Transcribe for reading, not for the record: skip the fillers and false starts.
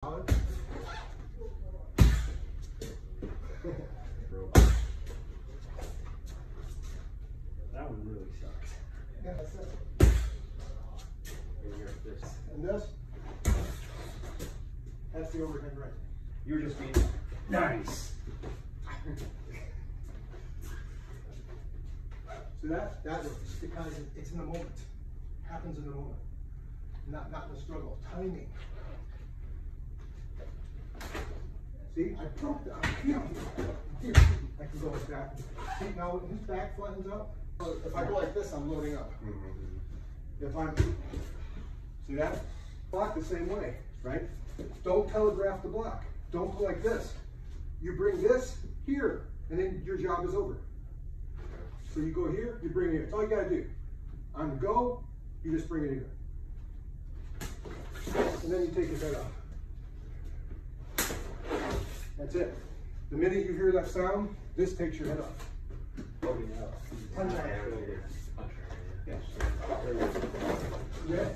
That one really sucks. Yeah, that's it. This. And this, that's the overhead right. You were just being nice. So that works because it's in the moment. Happens in the moment. Not in the struggle. Timing. See, I broke that. Here. I can go like that. See, now when his back flattens out, if I go like this, I'm loading up. If I'm, see that? Block the same way, right? Don't telegraph the block. Don't go like this. You bring this here, and then your job is over. So you go here, you bring it here. That's all you gotta do. On the go, you just bring it here. And then you take your head off. That's it. The minute you hear that sound, this takes your head off. Punch out. Yes. Yeah.